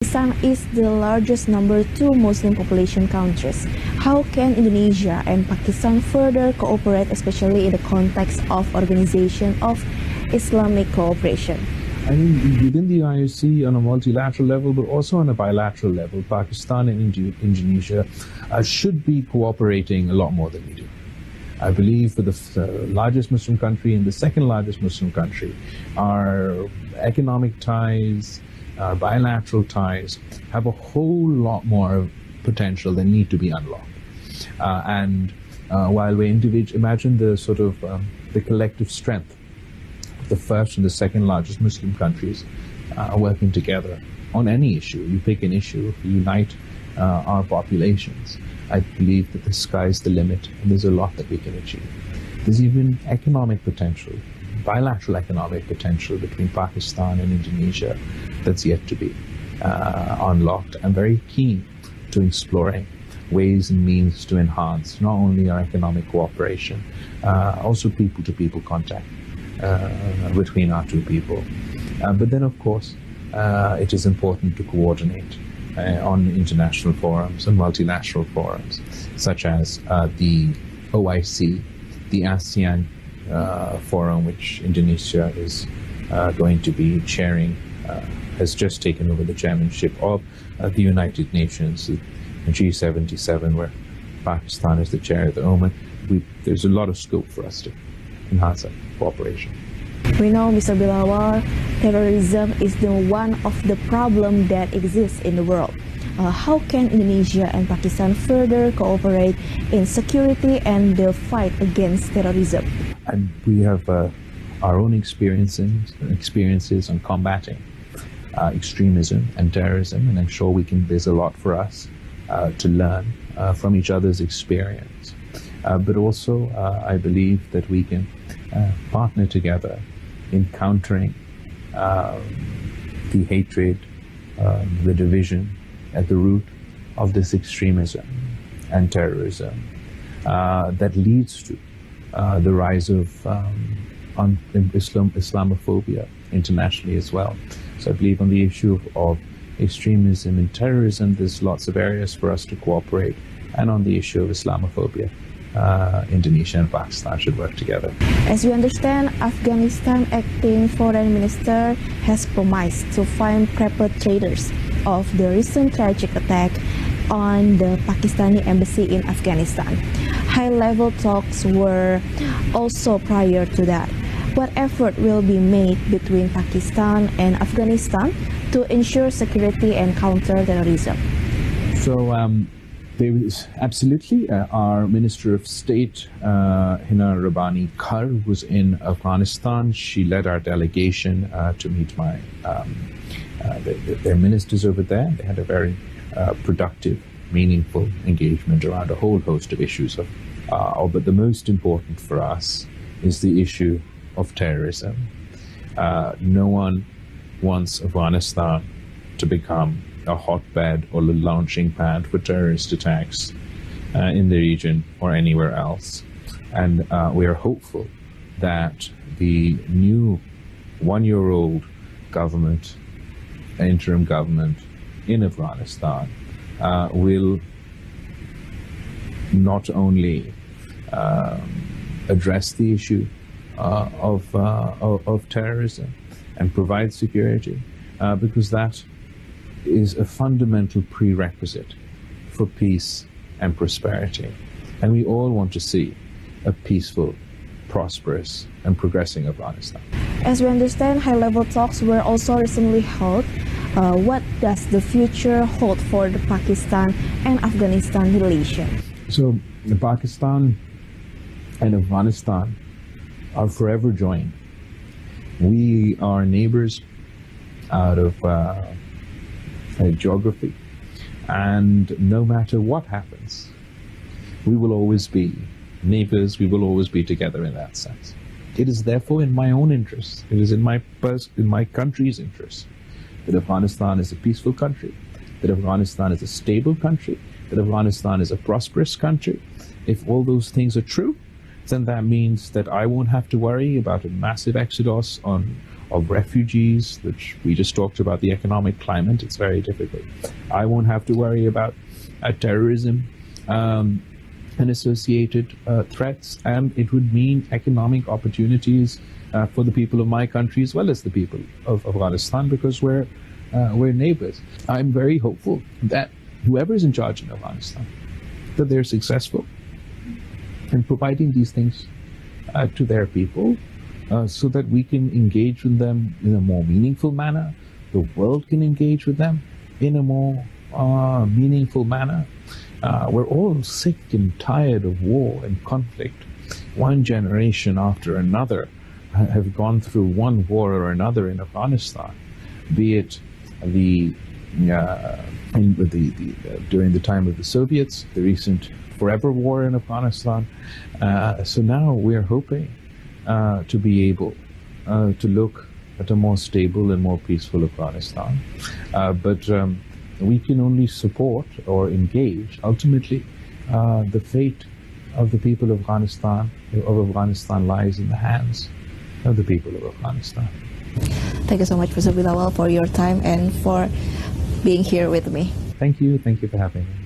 Pakistan is the largest number 2 Muslim population countries. How can Indonesia and Pakistan further cooperate, especially in the context of Organization of Islamic Cooperation? I think within the IOC on a multilateral level, but also on a bilateral level, Pakistan and Indonesia should be cooperating a lot more than we do. I believe for the largest Muslim country and the second largest Muslim country, our economic ties, our bilateral ties have a whole lot more potential that need to be unlocked. While we imagine the sort of the collective strength of the first and the second largest Muslim countries working together on any issue. You pick an issue, unite our populations. I believe that the sky's the limit, and there's a lot that we can achieve. There's even economic potential, bilateral economic potential between Pakistan and Indonesia that's yet to be unlocked. I'm very keen to exploring ways and means to enhance not only our economic cooperation, also people-to-people contact between our two people. But then, of course, it is important to coordinate on international forums and multilateral forums, such as the OIC, the ASEAN forum, which Indonesia is going to be chairing, has just taken over the chairmanship of the United Nations, the G77, where Pakistan is the chair at the moment. There's a lot of scope for us to enhance that cooperation. We know, Mr. Bilawal, terrorism is one of the problems that exists in the world. How can Indonesia and Pakistan further cooperate in security and the fight against terrorism? And we have our own experiences on combating extremism and terrorism, and I'm sure there's a lot for us to learn from each other's experience. But also, I believe that we can partner together in countering the hatred, the division at the root of this extremism and terrorism that leads to the rise of Islamophobia internationally as well. So I believe on the issue of extremism and terrorism, there's lots of areas for us to cooperate, and on the issue of Islamophobia, Indonesia and Pakistan should work together. As we understand, Afghanistan acting foreign minister has promised to find perpetrators of the recent tragic attack on the Pakistani embassy in Afghanistan. High-level talks were also prior to that. What effort will be made between Pakistan and Afghanistan to ensure security and counter terrorism? So there is absolutely our Minister of State, Hina Rabbani Kar, was in Afghanistan. She led our delegation to meet their ministers over there. They had a very productive, meaningful engagement around a whole host of issues. But the most important for us is the issue of terrorism. No one wants Afghanistan to become a hotbed or a launching pad for terrorist attacks in the region or anywhere else. And we are hopeful that the new one-year-old government, interim government in Afghanistan will not only address the issue of terrorism and provide security, because that is a fundamental prerequisite for peace and prosperity. And we all want to see a peaceful, prosperous, and progressing Afghanistan. As we understand, high-level talks were also recently held. What does the future hold for the Pakistan and Afghanistan relations? So, Pakistan and Afghanistan are forever joined. We are neighbors out of geography, and no matter what happens, we will always be neighbors. We will always be together in that sense. It is therefore in my own interest, it is in my country's interest, that Afghanistan is a peaceful country, that Afghanistan is a stable country, that Afghanistan is a prosperous country. If all those things are true, then that means that I won't have to worry about a massive exodus of refugees, which we just talked about, the economic climate. It's very difficult. I won't have to worry about terrorism and associated threats, and it would mean economic opportunities for the people of my country as well as the people of Afghanistan, because we're neighbors. I'm very hopeful that whoever is in charge in Afghanistan, that they're successful in providing these things to their people, so that we can engage with them in a more meaningful manner. The world can engage with them in a more meaningful manner. We're all sick and tired of war and conflict. One generation after another have gone through one war or another in Afghanistan, be it during the time of the Soviets, the recent forever war in Afghanistan. So now we're hoping to be able to look at a more stable and more peaceful Afghanistan. But we can only support or engage. Ultimately, the fate of the people of Afghanistan lies in the hands of the people of Afghanistan. Thank you so much, Professor Bilawal, for your time and for being here with me. Thank you for having me.